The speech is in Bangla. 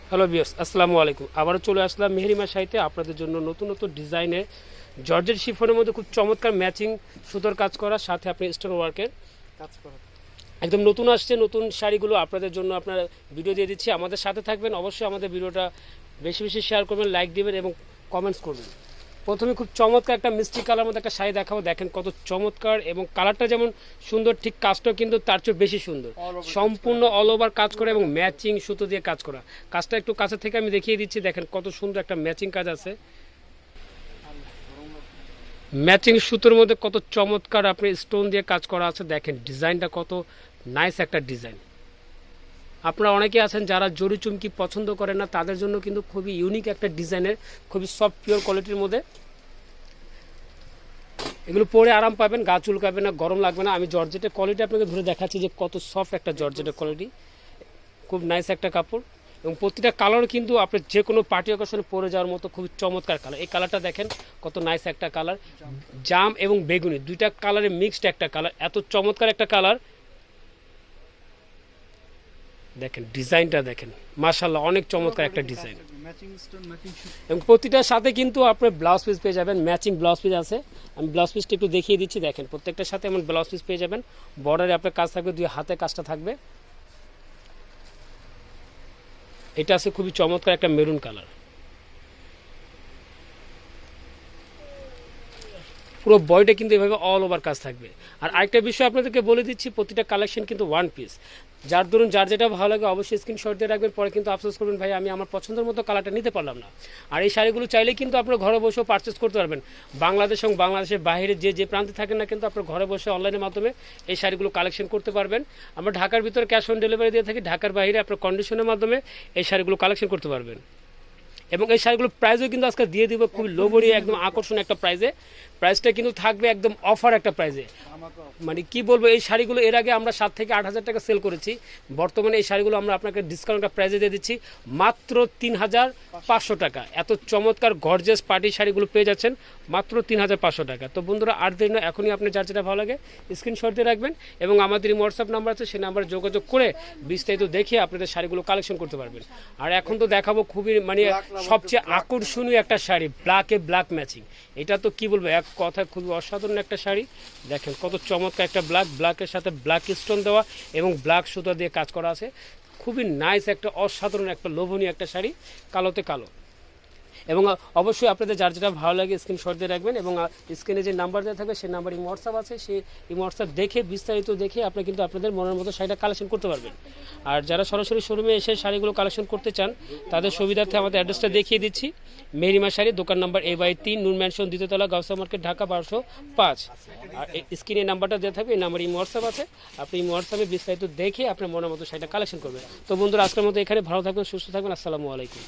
হ্যালো ভিউয়ার্স, আসসালামু আলাইকুম। আবারও চলে আসলাম মেহেরিমা শাড়িতে আপনাদের জন্য নতুন নতুন ডিজাইনের জর্জেট শিফনের মধ্যে খুব চমৎকার ম্যাচিং সুতোর কাজ করা, সাথে আপনি স্টোন ওয়ার্কের কাজ করা। একদম নতুন আসছে। নতুন শাড়িগুলো আপনাদের জন্য আপনার ভিডিও দিয়ে দিচ্ছি, আমাদের সাথে থাকবেন। অবশ্যই আমাদের ভিডিওটা বেশি বেশি শেয়ার করবেন, লাইক দিবেন এবং কমেন্টস করবেন। প্রথমে খুব চমৎকার একটা মিষ্টি কালার মধ্যে একটা শাড়ি দেখাবো, দেখেন কত চমৎকার, এবং কালারটা যেমন সুন্দর ঠিক কাজটাও কিন্তু তার চেয়ে বেশি সুন্দর। সম্পূর্ণ অল ওভার কাজ করা এবং ম্যাচিং সুতো দিয়ে কাজ করা। কাজটা একটু কাছে থেকে আমি দেখিয়ে দিচ্ছি, দেখেন কত সুন্দর একটা ম্যাচিং কাজ আছে। ম্যাচিং সুতোর মধ্যে কত চমৎকার আপনি স্টোন দিয়ে কাজ করা আছে, দেখেন ডিজাইনটা কত নাইস একটা ডিজাইন। আপনারা অনেকে আছেন যারা জরি চুমকি পছন্দ করেন না, তাদের জন্য কিন্তু খুবই ইউনিক একটা ডিজাইনের, খুবই সফট পিওর কোয়ালিটির মধ্যে এগুলো পরে আরাম পাবেন, গা চুলকাবে না, গরম লাগবে না। আমি জর্জেটের কোয়ালিটি আপনাকে ধরে দেখাচ্ছি যে কত সফট একটা জর্জেটের কোয়ালিটি, খুব নাইস একটা কাপড়। এবং প্রতিটা কালার কিন্তু আপনি যে কোনো পার্টি অকেশনে পরে যাওয়ার মতো খুবই চমৎকার কালার। এই কালারটা দেখেন কত নাইস একটা কালার, জাম এবং বেগুনি দুইটা কালারে মিক্সড একটা কালার, এত চমৎকার একটা কালার। দেখেন ডিজাইনটা দেখেন, মাশাআল্লাহ অনেক চমৎকার একটা ডিজাইন। ম্যাচিং স্টোন, ম্যাচিং সুতো। এবং প্রতিটার সাথে কিন্তু আপনি ব্লাউজ পিস পেয়ে যাবেন, ম্যাচিং ব্লাউজ পিস আছে। আমি ব্লাউজ পিসটা একটু দেখিয়ে দিচ্ছি, দেখেন প্রত্যেকটার সাথে এমন ব্লাউজ পিস পেয়ে যাবেন। বর্ডারে আপনার কাজ থাকবে, দুই হাতে কাজটা থাকবে। এটা আছে খুবই চমৎকার একটা মেরুন কালার, পুরো বডিটা কিন্তু এভাবে অল ওভার কাজ থাকবে। আর আরেকটা বিষয় আপনাদেরকে বলে দিচ্ছি, প্রতিটা কালেকশন কিন্তু ওয়ান পিস। যার ধরুন যার যেটা ভালো লাগে অবশ্যই স্ক্রিনশট দিয়ে রাখবেন, পরে কিন্তু আফসোস করবেন ভাই আমি আমার পছন্দের মতো কালারটা নিতে পারলাম না। আর এই শাড়িগুলো চাইলে কিন্তু আপনার ঘরে বসেও পারচেস করতে পারবেন। বাংলাদেশ এবং বাংলাদেশের বাইরে যে যে প্রান্তে থাকেন না, কিন্তু আপনার ঘরে বসে অনলাইনের মাধ্যমে এই শাড়িগুলো কালেকশন করতে পারবেন। আমরা ঢাকার ভিতরে ক্যাশ অন ডেলিভারি দিয়ে থাকি, ঢাকার বাইরে আপনার কন্ডিশনের মাধ্যমে এই শাড়িগুলো কালেকশন করতে পারবেন। এবং এই শাড়িগুলোর প্রাইসও কিন্তু আজকে দিয়ে দিব খুবই লোভনীয়, একদম আকর্ষণীয় একটা প্রাইসে। প্রাইসটা কিন্তু থাকবে একদম অফার একটা প্রাইসে। মানে কি বলবো, এই শাড়িগুলো এর আগে আমরা 7 থেকে 8 হাজার টাকা সেল করেছি, বর্তমানে এই শাড়িগুলো আমরা আপনাকে ডিসকাউন্ট প্রাইসে দিয়ে দিচ্ছি মাত্র 3500 টাকা। এত চমৎকার গর্জিয়াস পার্টি শাড়িগুলো পেয়ে যাচ্ছেন মাত্র 3500 টাকা। তো বন্ধুরা আর দেরি নয়, এখনই আপনি যার যেটা ভালো লাগে স্ক্রিনশট দিয়ে রাখবেন, এবং আমাদের হোয়াটসঅ্যাপ নাম্বার আছে, সেই নাম্বারে যোগাযোগ করে বিস্তারিত দেখে আপনাদের শাড়িগুলো কালেকশন করতে পারবেন। আর এখন তো দেখাবো খুবই মানে সবচেয়ে আকর্ষণীয় একটা শাড়ি, ব্ল্যাকে ব্ল্যাক ম্যাচিং। এটা তো কি বলবো, এক কথায় খুবই অসাধারণ একটা শাড়ি। দেখেন কত চমৎকার একটা ব্ল্যাকের সাথে ব্ল্যাক স্টোন দেওয়া এবং ব্ল্যাক সুতো দিয়ে কাজ করা আছে। খুবই নাইস একটা অসাধারণ একটা লোভনীয় একটা শাড়ি, কালোতে কালো। এবং অবশ্যই আপনাদের যার যেটা ভালো লাগে স্ক্রিনশট দিয়ে রাখবেন, এবং স্ক্রিনে যে নাম্বার দেওয়া থাকবে সেই নাম্বার হোয়াটসঅ্যাপ আছে, সেই হোয়াটসঅ্যাপ দেখে বিস্তারিত দেখে আপনি কিন্তু আপনাদের মনের মতো শাড়িটা কালেকশন করতে পারবেন। আর যারা সরাসরি শোরুমে এসে শাড়িগুলো কালেকশন করতে চান, তাদের সুবিধার্থে আমাদের অ্যাড্রেসটা দেখিয়ে দিচ্ছি। মেহেরিমা শাড়ি, দোকান নাম্বার A/3, নূর ম্যানশন, দ্বিতীয়তলা, গাউসিয়া মার্কেট, ঢাকা 1205। আর স্ক্রিনে নাম্বারটা দেওয়া থাকবে, এই নাম্বার হোয়াটসঅ্যাপ আছে, আপনি হোয়াটসঅ্যাপে বিস্তারিত দেখে আপনার মনের মতো শাড়িটা কালেকশন করবেন। তো বন্ধুরা আজকের মতো এখানে, ভালো থাকবেন, সুস্থ থাকবেন, আসসালামু আলাইকুম।